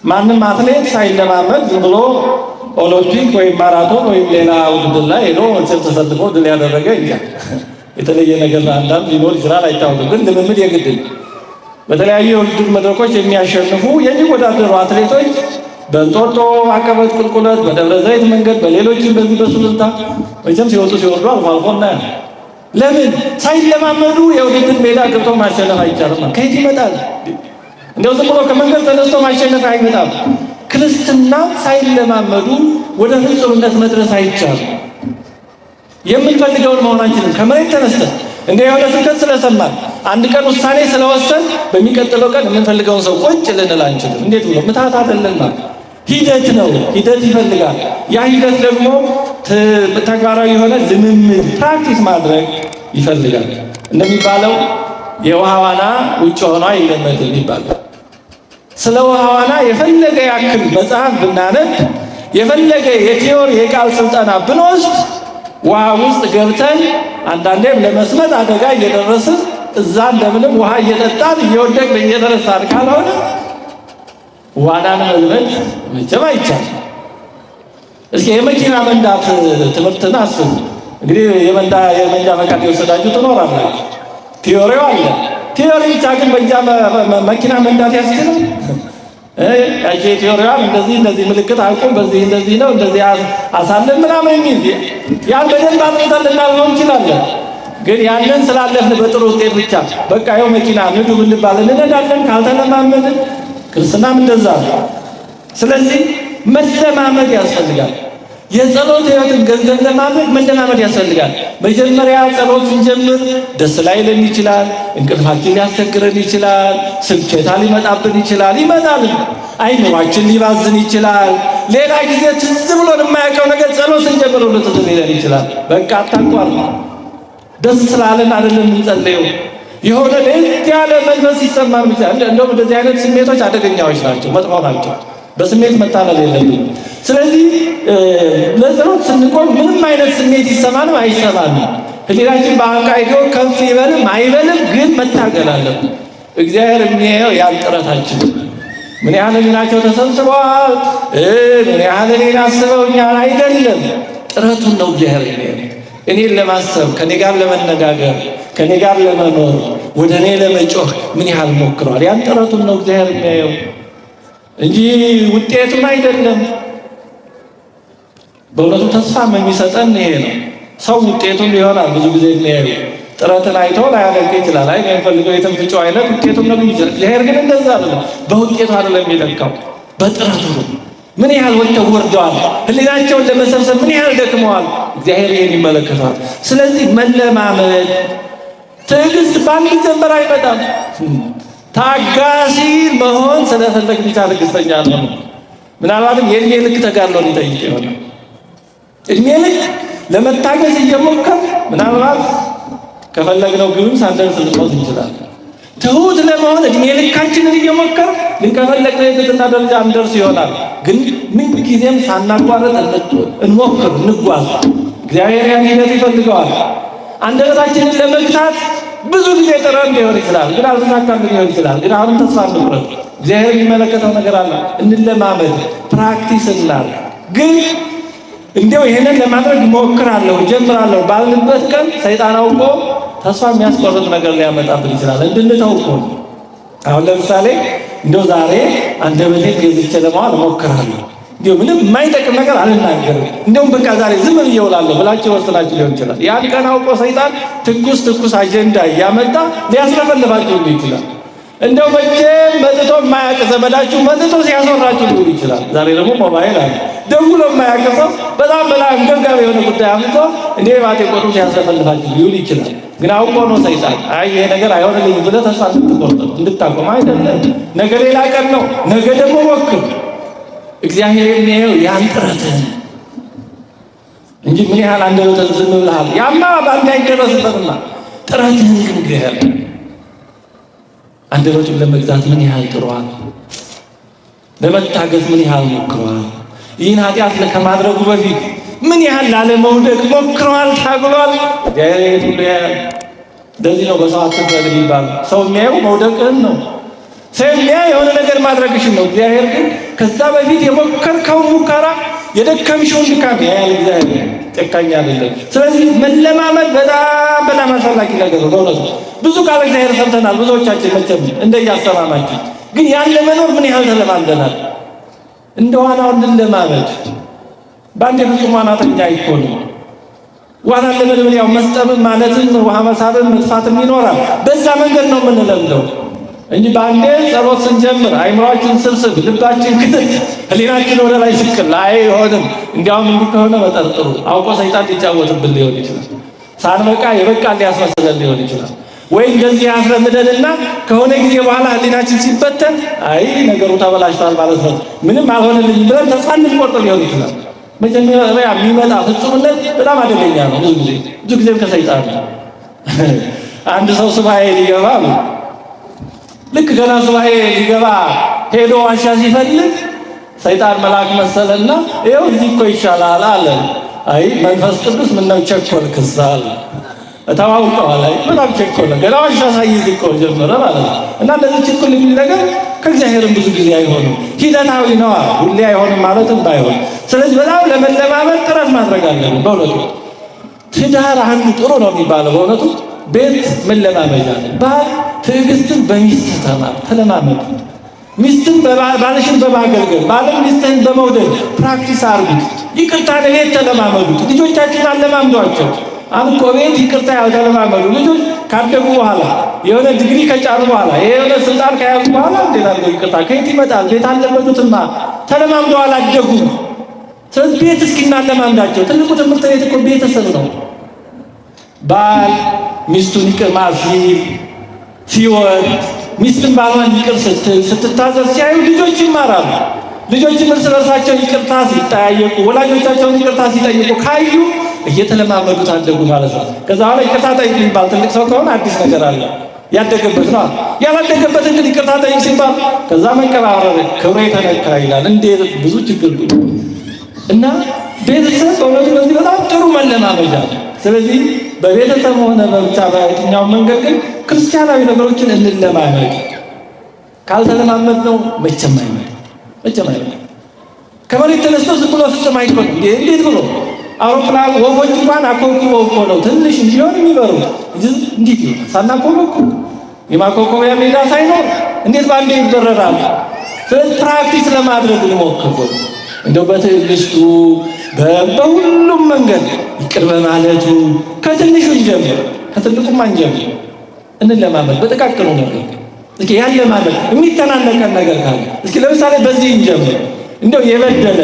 ማንም አትሌት ሳይለማመድ ዝም ብሎ ኦሎምፒክ ወይም ማራቶን ወይም ሌላ ውድድር ላይ ሄዶ እንስል ተሰልፎ ድል ያደረገ የተለየ ነገር አንዳንድ ሊኖር ይችላል፣ አይታወቅም። ግን ልምምድ የግድ ነው። በተለያዩ የውድድር መድረኮች የሚያሸንፉ የሚወዳደሩ አትሌቶች በእንጦጦ አቀበት ቁልቁለት፣ በደብረ ዘይት መንገድ፣ በሌሎችም በዚህ በሱሉልታ መቼም ሲወጡ ሲወርዱ አልፎ አልፎ እናያለን። ለምን ሳይለማመዱ የውድድር ሜዳ ገብቶ ማሸነፍ አይቻልም? ከየት ይመጣል? እንደው ዝም ብሎ ከመንገድ ተነስቶ ማሸነፍ አይመጣም። ክርስትና ሳይለማመዱ ወደ ፍጹምነት መድረስ አይቻልም። የምንፈልገውን መሆናችንን ከመሬት ተነስተን እንደ የሆነ ስብከት ስለሰማን አንድ ቀን ውሳኔ ስለወሰን በሚቀጥለው ቀን የምንፈልገውን ሰው ቁጭ ልንል አንችልም። እንዴት ብሎ ምታት አይደለም፣ ሂደት ነው። ሂደት ይፈልጋል። ያ ሂደት ደግሞ ተግባራዊ የሆነ ልምምድ ፕራክቲስ ማድረግ ይፈልጋል። እንደሚባለው የውሃ ዋና ውጭ ሆኖ አይለመድም ይባላል። ስለ ውሃ ዋና የፈለገ ያክል መጽሐፍ ብናነብ፣ የፈለገ የቲዮሪ የቃል ስልጠና ብንወስድ ውሃ ውስጥ ገብተን አንዳንዴም ለመስመጥ አደጋ እየደረስን እዛ እንደምንም ውሃ እየጠጣን እየወደቅን እየተነሳን ካልሆነ ዋናን መልመድ መቼም አይቻልም። እስኪ የመኪና መንዳት ትምህርትን አስቡ። እንግዲህ የመንጃ ፈቃድ የወሰዳችሁ ትኖራላችሁ። ቲዮሪው አለ። ቲዮሪ ብቻ ግን በእንጃ መኪና መንዳት ያስችላል? ያቺ ቲዮሪዋን እንደዚህ ምልክት አቁም፣ በዚህ እንደዚህ ነው፣ እንደዚህ አሳለን ምናምን የሚል ያን በደንብ አጥንተን ልናልፈው እንችላለን። ግን ያንን ስላለፍን በጥሩ ውጤት ብቻ በቃ ይኸው መኪና ንዱ ብንባል እንነዳለን። ካልተለማመድን ክርስትናም እንደዛ ነው። ስለዚህ መለማመድ ያስፈልጋል። የጸሎት ሕይወትን ገንዘብ ለማድረግ መለማመድ ያስፈልጋል። መጀመሪያ ጸሎት ስንጀምር ደስ ላይለን ይችላል፣ እንቅልፋችን ሊያስቸግረን ይችላል፣ ስልቸታ ሊመጣብን ይችላል፣ ይመጣል። አይምሯችን ሊባዝን ይችላል። ሌላ ጊዜ ትዝ ብሎን የማያውቀው ነገር ጸሎት ስንጀምር ሁሉ ትዝ ሊለን ይችላል። በቃ አታቋርጥ። ደስ ስላለን አይደለም የምንጸልየው። የሆነ ለየት ያለ መንፈስ ይሰማን ብቻ። እንደውም እንደዚህ አይነት ስሜቶች አደገኛዎች ናቸው፣ መጥፎ ናቸው። በስሜት መታለል የለብንም። ስለዚህ ለጸሎት ስንቆም ምንም አይነት ስሜት ይሰማንም አይሰማንም፣ ህሊናችን በአንቃይዶ ከፍ ይበልም አይበልም፣ ግን መታገል አለብን። እግዚአብሔር የሚያየው ያን ጥረታችን ምን ያህል ህሊናቸው ተሰብስበዋል፣ ምን ያህል እኔን አስበውኛል አይደለም፣ ጥረቱን ነው እግዚአብሔር የሚያየው። እኔን ለማሰብ ከኔ ጋር ለመነጋገር ከኔ ጋር ለመኖር ወደ እኔ ለመጮህ ምን ያህል ሞክረዋል፣ ያን ጥረቱን ነው እግዚአብሔር የሚያየው እንጂ ውጤቱን አይደለም። በእውነቱ ተስፋም የሚሰጠን ይሄ ነው። ሰው ውጤቱን ይሆናል ብዙ ጊዜ የሚያየው ጥረትን አይቶ ላያደርግ ይችላል። አይ የሚፈልገው የትንፍጫው አይነት ውጤቱን ነው የሚጀር። እግዚአብሔር ግን እንደዛ አይደለም። በውጤቱ አይደለም የሚለካው፣ በጥረቱ ነው። ምን ያህል ወጥተው ወርደዋል፣ ህሊናቸውን ለመሰብሰብ ምን ያህል ደክመዋል፣ እግዚአብሔር ይሄን ይመለከታል። ስለዚህ መለማመድ፣ ትዕግስት በአንድ ጀንበር አይመጣም። ታጋሲ መሆን ስለፈለግ ብቻ ትዕግስተኛ ነው። ምናልባትም የእድሜ ልክ ተጋድሎ ሊጠይቅ ይሆናል። እድሜ ልክ ለመታገስ እየሞከር ምናልባት ከፈለግነው ግብም ሳንደርስ ልንሞት እንችላለን። ትሁት ለመሆን እድሜ ልካችንን እየሞከር ከፈለግነው የትህትና ደረጃ እንደርስ ይሆናል። ግን ምን ጊዜም ሳናቋርጥ እንሞክር፣ እንጓዝ። እግዚአብሔር ያን ሂደት ይፈልገዋል። አንደበታችንን ለመግታት ብዙ ጊዜ ጥረን ሊሆን ይችላል፣ ግን አልተሳካም ሊሆን ይችላል። ግን አሁንም ተስፋ አንቁረጥ። እግዚአብሔር የሚመለከተው ነገር አለ። እንለማመድ፣ ፕራክቲስ እናድርግ። ግን እንዲያው ይሄንን ለማድረግ ሞክራለሁ ጀምራለሁ ባልንበት ቀን ሰይጣን አውቆ ተስፋ የሚያስቆርጥ ነገር ሊያመጣብን ይችላል። እንድንተው እኮ አሁን ለምሳሌ እንደው ዛሬ አንደበቴን ገዝቼ ለማዋል ሞክራለሁ፣ እንዲሁ ምንም የማይጠቅም ነገር አልናገርም፣ እንደውም በቃ ዛሬ ዝም ብዬ እውላለሁ ብላችሁ ወስናችሁ ሊሆን ይችላል። ያን ቀን አውቆ ሰይጣን ትኩስ አጀንዳ እያመጣ ሊያስለፈልፋችሁ ይችላል። እንደው መቼም መጥቶ የማያውቅ ዘመዳችሁ መጥቶ ሲያስወራችሁ ሊሆን ይችላል። ዛሬ ደግሞ ሞባይል አለ። ደውሎ የማያውቅ ሰው በጣም አንገብጋቢ የሆነ ጉዳይ አምጥቶ እንደ ባቴ ቆጡ ሲያስለፈልፋችሁ ሊሆን ይችላል። ግን አውቆ ነው ሰይጣን። አይ ይሄ ነገር አይሆንልኝም ብለህ ተስፋ እንድትቆርጥ እንድታቆም አይደለም። ነገ ሌላ ቀን ነው፣ ነገ ደግሞ ሞክር። እግዚአብሔር የሚያየው ያን ጥረትህን እንጂ ምን ያህል አንደበትህን ዝም ብለሃል። ያማ በአንድ አይደረስበትማ። ጥረትህን ግን እግዚአብሔር አንደበቱን ለመግዛት ምን ያህል ጥሯል፣ ለመታገዝ ምን ያህል ሞክሯል፣ ይህን ኃጢአት ከማድረጉ በፊት ምን ያህል ላለመውደቅ ሞክሯል፣ ታግሏል። እግዚአብሔር ሁሉ ያያል። ለዚህ ነው በሰው አትፍረድ የሚባለው። ሰው የሚያየው መውደቅህን ነው። ሰው የሚያየው የሆነ ነገር ማድረግሽን ነው። እግዚአብሔር ግን ከዛ በፊት የሞከርከውን ሙከራ የደከምሽውን ድካም ያያል። እግዚአብሔር ጨካኝ አይደለም። ስለዚህ መለማመድ በጣም በጣም አስፈላጊ ነገር ነው። በእውነቱ ብዙ ቃል እግዚአብሔር ሰምተናል ብዙዎቻችን መቼም እንደያሰማማችን፣ ግን ያን ለመኖር ምን ያህል ተለማምደናል? እንደ ዋናው እንለማመድ። በአንድ የፍጹም ዋናተኛ አይኮንም። ዋና ለመልመድ ያው መስጠምም ማለትም ውሃ መሳብም መጥፋትም ይኖራል። በዛ መንገድ ነው የምንለምደው እንጂ በአንዴ ጸሎት ስንጀምር አይምሯችን ስብስብ፣ ልባችን ክትት፣ ህሊናችን ወደ ላይ ስቅል አይሆንም። እንዲያውም እንዲህ ከሆነ መጠርጥሩ አውቆ ሰይጣን ሊጫወትብን ሊሆን ይችላል። ሳንበቃ የበቃን ሊያስመስለን ሊሆን ይችላል። ወይ እንደዚህ ያስለምደንና ከሆነ ጊዜ በኋላ ህሊናችን ሲበተን አይ ነገሩ ተበላሽቷል ማለት ነው ምንም አልሆነልኝም ብለን ተስፋ እንቆርጥ ሊሆን ይችላል። መጀመሪያ የሚመጣ ፍጹምነት በጣም አደገኛ ነው። ብዙ ጊዜም ከሰይጣን ነው። አንድ ሰው ሱባኤ ሊገባ ነው። ልክ ገና ሱባኤ ሊገባ ሄዶ ዋሻ ሲፈልግ ሰይጣን መልአክ መሰለና ይኸው እዚህ እኮ ይሻላል አለ። አይ መንፈስ ቅዱስ ምነው ቸኮልክስ አለ። ተዋውቀዋል። አይ በጣም ቸኮለ፣ ገና ዋሻ ሳይዝ እኮ ጀመረ ማለት ነው። እና እንደዚህ ቸኮል የሚል ነገር ከእግዚአብሔርም ብዙ ጊዜ አይሆንም። ሂደታዊ ነዋ፣ ሁሌ አይሆንም ማለትም ባይሆን። ስለዚህ በጣም ለመለማመድ ጥረት ማድረግ አለብን። በእውነቱ ትዳር አንዱ ጥሩ ነው የሚባለው በእውነቱ ቤት መለማመጃ ነው። ባል ትዕግስትን በሚስት ተለማመዱ። ሚስትን ባልሽን በማገልገል ባልን ሚስትህን በመውደድ ፕራክቲስ አድርጉት። ይቅርታ ቤት ተለማመዱት። ልጆቻችሁን አለማምዷቸው። አሁን እኮ ቤት ይቅርታ ያልተለማመዱ ልጆች ካደጉ በኋላ የሆነ ዲግሪ ከጫኑ በኋላ የሆነ ስልጣን ከያዙ በኋላ እንዴት አድርገው ይቅርታ ከየት ይመጣል? ቤት አለመዱትማ፣ ተለማምደው አላደጉም። ስለዚህ ቤት እስኪ እናለማምዳቸው። ትልቁ ትምህርት ቤት እኮ ቤተሰብ ነው። ባል ሚስቱን ይቅር ሲል ሲወድ፣ ሚስትን ባሏን ይቅር ስትታዘዝ ሲያዩ ልጆች ይማራሉ። ልጆችም እርስ በርሳቸው ይቅርታ ሲጠያየቁ፣ ወላጆቻቸውን ይቅርታ ሲጠይቁ ካዩ እየተለማመዱት አደጉ ማለት ነው። ከዛ በኋላ ይቅርታ ጠይቅ የሚባል ትልቅ ሰው ከሆነ አዲስ ነገር አለ፣ ያደገበት ነው። ያላደገበት እንግዲህ ይቅርታ ጠይቅ ሲባል ከዛ መንቀባረር ክብሬ ተነካ ይላል። እንዴት ብዙ ችግር እና ቤተሰብ በእውነቱ በዚህ በጣም ጥሩ መለማመጃ ነው። ስለዚህ በቤተሰብ ሆነ በብቻ በየትኛው መንገድ ግን ክርስቲያናዊ ነገሮችን እንለማመድ። ካልተለማመድ ነው መቼም አይመጣም። ከመሬት ተነስቶ ዝም ብሎ ፍጹም አይሆንም። እንዴት ብሎ አውሮፕላን ወፎች እንኳን አኮብኩበው እኮ ነው ትንሽ እንዲሆን የሚበሩት። እንዴት ነው ሳናኮበኩብ የማኮብኮቢያ ሜዳ ሳይኖር እንዴት ባንዴ ይበረራል? ስለዚህ ፕራክቲስ ለማድረግ እንሞክር። እንደው በትዕግስቱ በሁሉም መንገድ ይቅር በማለቱ ከትንሹ እንጀምር፣ ከትልቁም አንጀምር። እንለማመድ በጥቃቅኑ ነገር እስኪ ያለ ማለት የሚተናነቀን ነገር ካለ እስኪ ለምሳሌ በዚህ እንጀምር። እንደው የበደለ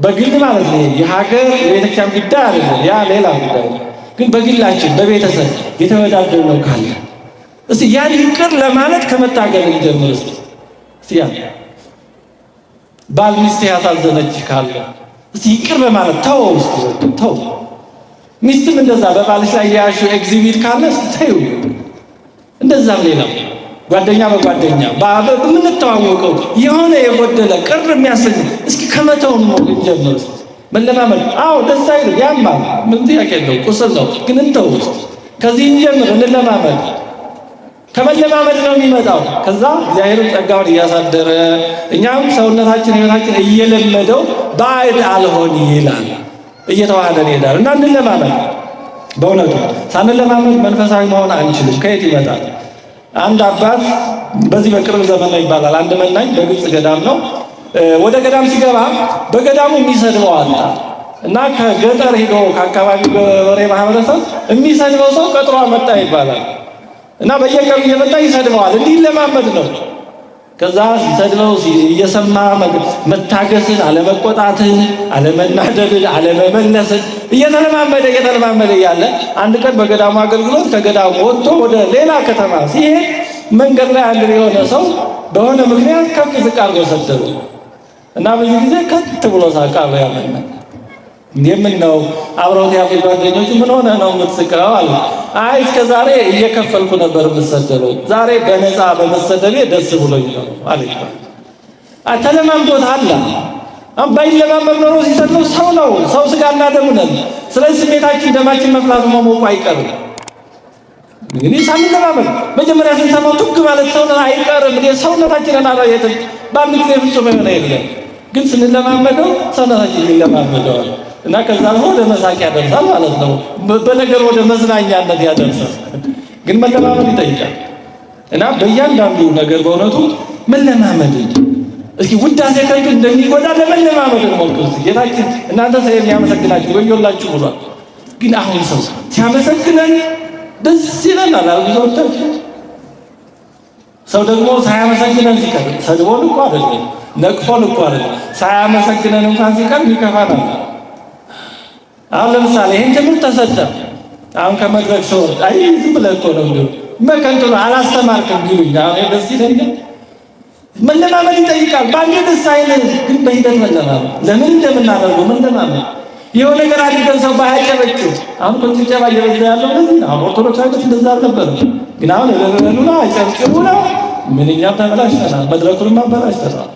በግል ማለት ነው የሀገር የቤተክርስቲያን ጉዳይ አይደለም፣ ያ ሌላ ጉዳይ ነው። ግን በግላችን በቤተሰብ የተወዳደርነው ካለ እስቲ ያን ይቅር ለማለት ከመታገል እንጀምር። እስቲ ያ ባል ሚስት ያሳዘነች ካለ እስቲ ይቅር በማለት ተው። ተው ሚስትም እንደዛ በባልሽ ላይ ያሹ ኤግዚቢት ካለ ተዩ። እንደዛም ሌላው ጓደኛ በጓደኛ በምንተዋወቀው የሆነ የጎደለ ቅር የሚያሰኝ እስኪ ከመተውን ነው እንጀምር። መለማመድ አዎ ደስ አይል ያማል፣ ምን ጥያቄ የለው፣ ቁስል ነው። ግን እንተው ከዚህ እንጀምር፣ እንለማመድ። ከመለማመድ ነው የሚመጣው። ከዛ እግዚአብሔር ጸጋውን እያሳደረ እኛም ሰውነታችን ህይወታችን እየለመደው ባዕድ አልሆን ይላል፣ እየተዋሃደን ይሄዳል። እና እንለማመድ። በእውነቱ ሳንለማመድ መንፈሳዊ መሆን አንችልም። ከየት ይመጣል? አንድ አባት በዚህ በቅርብ ዘመን ላይ ይባላል። አንድ መናኝ በግብፅ ገዳም ነው። ወደ ገዳም ሲገባ በገዳሙ የሚሰድበው አለ እና ከገጠር ሄዶ ከአካባቢው ገበሬ ማህበረሰብ የሚሰድበው ሰው ቀጥሮ መጣ ይባላል። እና በየቀኑ እየመጣ ይሰድበዋል። እንዲህ ለማመድ ነው። ከዛ ሲሰድበው እየሰማ መታገስን፣ አለመቆጣትን፣ አለመናደድን፣ አለመመለስን እየተለማመደ ያለ አንድ ቀን በገዳሙ አገልግሎት ከገዳሙ ወጥቶ ወደ ሌላ ከተማ ሲሄድ መንገድ ላይ አንድ የሆነ ሰው በሆነ ምክንያት ከፍ ዝቅ አድርጎ ሰደበው እና ብዙ ጊዜ ከት ብሎ ሳቃሉ ያመና የምን ነው አብረውት ያሉ ጓደኞቹ ምን ሆነ ነው የምትስቀው አለ። አይ እስከ ዛሬ እየከፈልኩ ነበር የምሰደበው፣ ዛሬ በነፃ በመሰደቤ ደስ ብሎኝ ነው አለ። ተለማምዶታል። ባይለማመድ ኖሮ ሲሰድበው ሰው ነው፣ ሰው ስጋና ደም ነን። ስለዚህ ስሜታችን ደማችን መፍላቱ መሞቁ አይቀርም። እንግዲህ ሳንለማመድ መጀመሪያ ስንሰማው ቱግ ማለት ሰው አይቀርም። ሰውነታችንን አላየትም በአንድ ጊዜ ፍጹም የሆነ የለም። ግን ስንለማመደው ሰውነታችን ይለማመደዋል እና ከዛ ወደ መሳቅ ያደርሳል ማለት ነው። በነገር ወደ መዝናኛነት ያደርሳል። ግን መለማመድ ይጠይቃል እና በእያንዳንዱ ነገር በእውነቱ መለማመድ እስኪ ውዳሴ ከንቱ እንደሚጎዳ ለመለማመድ ሞክሩ። ጌታችን እናንተ ሰው የሚያመሰግናችሁ ወዮላችሁ ብሏል። ግን አሁን ሰው ሲያመሰግነን ደስ ይለናል። ብዙዎቻችን ሰው ደግሞ ሳያመሰግነን ሲቀር ሰድቦን እኮ አይደለም ነቅፎን እኮ አይደለም ሳያመሰግነን እንኳን ሲቀር ይከፋናል። አሁን ለምሳሌ ይሄን ትምህርት ተሰጠ። አሁን ከመድረክ ሰው አይ ዝም ብለህ እኮ ነው እንዴ መከንቱ አላስተማርክም ቢሉኝ አሁን ደስ ይለኛል። መለማመድ ይጠይቃል። ባንዴ ደስ አይልም፣ ግን በሂደት መለማመድ። ለምን እንደምናደርገው መለማመድ። የሆነ ነገር አድርገን ሰው ባያጨበጭብ አሁን ጭብጨባ እየበዛ ያለው ለዚህ ነው። ኦርቶዶክስ አይነት እንደዛ አልነበረም። ግን አሁን ለለሉና አጨብጭቡ ነው። ምንኛም ተበላሽተናል፣ መድረኩንም አበላሽተናል።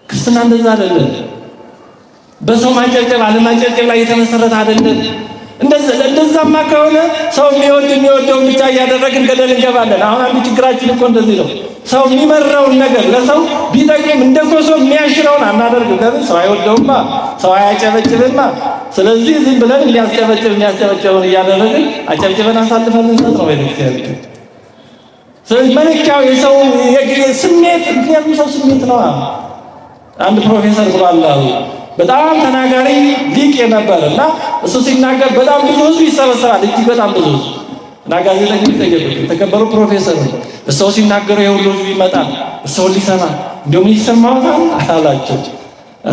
ክርስትና እንደዛ አይደለም። በሰው ማጨብጨብ አለማጨብጨብ ላይ የተመሰረተ አይደለም። እንደዛማ ከሆነ ሰው የሚወደውን ብቻ እያደረግን ገደል እንገባለን። አሁን አንዱ ችግራችን እኮ እንደዚህ ነው። ሰው የሚመራውን ነገር ለሰው ቢጠቅም እንደ ኮሶ የሚያሽረውን አናደርግም። ለምን? ሰው አይወደውማ፣ ሰው አያጨበጭብማ። ስለዚህ ዝም ብለን የሚያስጨበጭበውን እያደረግን አጨብጭበን አሳልፈን እንሰጥ ነው ቤተክርስቲያን። ስለዚህ መለኪያው የሰው ስሜት፣ ምክንያቱም ሰው ስሜት ነው። አንድ ፕሮፌሰር ብሏል በጣም ተናጋሪ ሊቅ የነበረ እና እሱ ሲናገር በጣም ብዙ ህዝብ ይሰበሰባል፣ እጅግ በጣም ብዙ ህዝብ እና ጋዜጠኞች ጠየቁት። የተከበሩ ፕሮፌሰር እሰው ሲናገሩ የሁሉ ህዝብ ይመጣል፣ እሰው ሊሰማ እንደውም ይሰማዎታል አላቸው።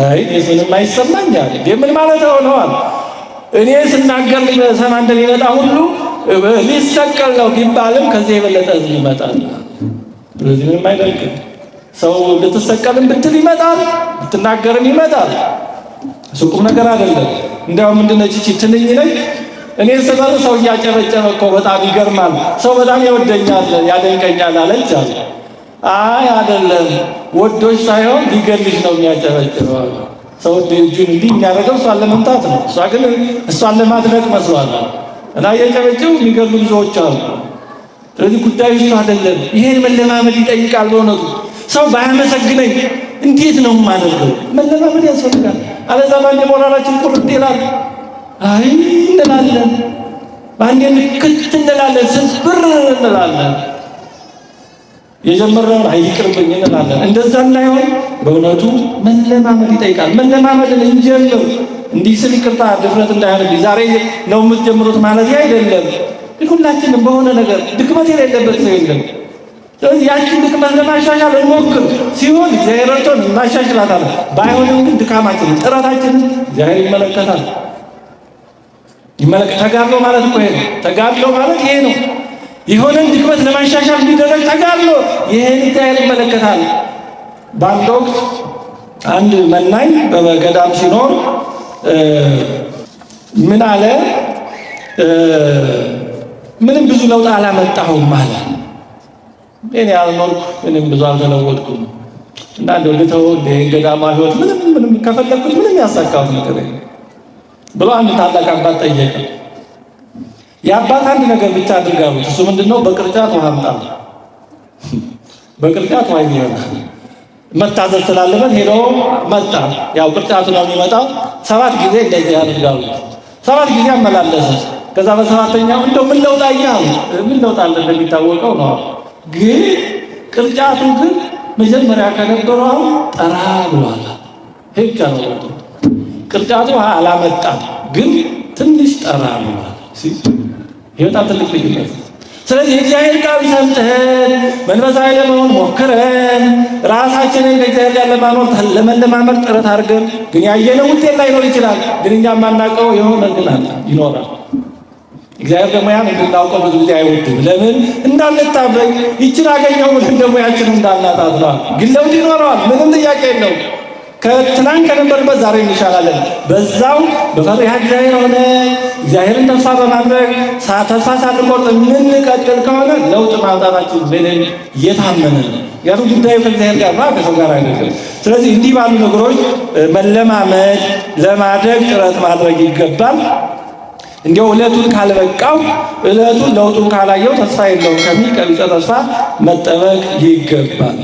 አይ ምንም አይሰማኝ አለ። ምን ማለት ሆነዋል? እኔ ስናገር ሊሰማ እንደሚመጣ ሁሉ ሊሰቀል ነው ቢባልም ከዚህ የበለጠ ህዝብ ይመጣል። ስለዚህ ምንም አይደንቅም። ሰው ልትሰቀልም ብትል ይመጣል፣ ብትናገርም ይመጣል። እሱ ቁም ነገር አይደለም። እንዲያውም ምንድነች እቺ ትንኝ ነች። እኔ ስበር ሰው እያጨበጨበ እኮ በጣም ይገርማል፣ ሰው በጣም ይወደኛል ያደንቀኛል አለች አለ። አይ አይደለም፣ ወዶች ሳይሆን ሊገልሽ ነው የሚያጨበጭበው። ሰው እጁን እንዲህ የሚያደርገው እሷን ለመምታት ነው፣ እሷ ግን እሷን ለማድረግ መስሏል እና እየጨበጨቡ የሚገሉ ብዙዎች አሉ። ስለዚህ ጉዳዩ እሱ አይደለም። ይሄን መለማመድ ይጠይቃል በእውነቱ። ሰው ባያመሰግነኝ እንዴት ነው የማደርገው? መለማመድ ያስፈልጋል። አለዛ ባንዴ ሞራላችን ቁርጥ ይላል። አይ እንላለን፣ ባንዴ ንክት እንላለን፣ ስብር እንላለን፣ የጀመረውን አይቅርብኝ እንላለን። እንደዛ እንዳይሆን በእውነቱ መለማመድ ይጠይቃል። መለማመድን እንጀምር። እንዲህ ስል ይቅርታ ድፍረት እንዳይሆንብኝ ዛሬ ነው የምትጀምሩት ማለት አይደለም። ግን ሁላችንም በሆነ ነገር ድክመት የሌለበት ሰው የለም። ስለዚህ ያችን ድክመት ለማሻሻል እንሞክር። ሲሆን እግዚአብሔር ረድቶን እናሻሽላታለን። ባይሆንም ግን ድካማችንን ጥረታችንን እግዚአብሔር ይመለከታል። ተጋድሎ ማለት እኮ ይሄ ነው። ተጋድሎ ማለት ይሄ ነው። የሆነን ድክመት ለማሻሻል የሚደረግ ተጋድሎ ይሄን እግዚአብሔር ይመለከታል። በአንድ ወቅት አንድ መናኝ በገዳም ሲኖር ምን አለ? ምንም ብዙ ለውጥ አላመጣሁም አለ። እኔ አልኖርኩ፣ ምንም ብዙ አልተለወጥኩም እና እንደው ልተው ገዳማ ህይወት ምንም ከፈለኩት ምንም ያሳካሁት ነገር የለም ብሎ አንድ ታላቅ አባት ጠየቀ። የአባት አንድ ነገር ብቻ አድርጋሉት። እሱ ምንድነው? በቅርጫት ውሃ አምጣ። በቅርጫት ውሃ ይመጣል። መታዘዝ ስላለበት ሄዶ መጣ። ያው ቅርጫቱ ነው የሚመጣው። 7 ጊዜ እንደዚህ ያደርጋሉ። 7 ጊዜ አመላለሰ። ከዛ በሰባተኛው እንደው ምን ለውጥ አያው? ምን ለውጥ አለ? እንደሚታወቀው ነው። ግን ቅርጫቱ ግን መጀመሪያ ከነበረው ጠራ ብሏል። ሄቻ ነው ቅርጫቱ አላመጣም፣ ግን ትንሽ ጠራ ብሏል። ይወጣ ትልቅ ልዩነት። ስለዚህ እግዚአብሔር ቃል ሰምተን መንፈሳዊ ለመሆን ሞክረን ራሳችንን ከእግዚአብሔር ጋር ለመለማመድ ጥረት አድርገን ግን ያየነው ውጤት ላይኖር ይችላል። ግን እኛ የማናውቀው የሆነ ግን አለ ይኖራል። እግዚአብሔር ደግሞ ያን እንድናውቀው ብዙ ጊዜ አይወድም። ለምን? እንዳንታበይ ይችን አገኘው ብለን ደግሞ ያችን እንዳናጣት ነው። ግን ለውጥ ይኖረዋል፣ ምንም ጥያቄ የለው። ከትናንት ከነበርበት ዛሬ እንሻላለን። በዛው በፈሪሃ እግዚአብሔር ሆነ እግዚአብሔርን ተስፋ በማድረግ ተስፋ ሳንቆርጥ የምንቀጥል ከሆነ ለውጥ ማምጣታችን ምንም የታመነ ነው። ያሉ ጉዳዩ ከእግዚአብሔር ጋር ነው፣ ከሰው ጋር አይደለም። ስለዚህ እንዲህ ባሉ ነገሮች መለማመድ ለማድረግ ጥረት ማድረግ ይገባል። እንዲያው ዕለቱን ካልበቃው ዕለቱን ለውጡን ካላየው ተስፋ የለውም ከሚል ቀቢጸ ተስፋ መጠበቅ ይገባል።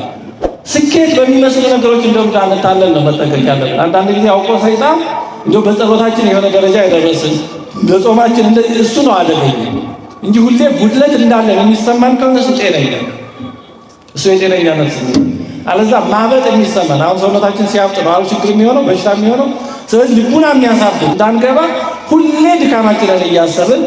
ስኬት በሚመስሉ ነገሮች እንደው እንዳንታለን ነው መጠንቀቅ ያለብን። አንዳንድ ጊዜ አውቆ ሰይጣን እንደው በጸሎታችን የሆነ ደረጃ የደረስን በጾማችን እሱ ነው አደረገኝ እንጂ ሁሌ ጉድለት እንዳለን የሚሰማን ከሆነ እሱ ጤነኛ እሱ የጤነኛነት ስሜት አለዛ ማበጥ የሚሰማን አሁን ሰውነታችን ሲያብጥ ነው አሁን ችግር የሚሆነው በሽታ የሚሆነው። ስለዚህ ልቡና የሚያሳብጥ እንዳንገባ ሁሌ ድካማችንን እያሰብን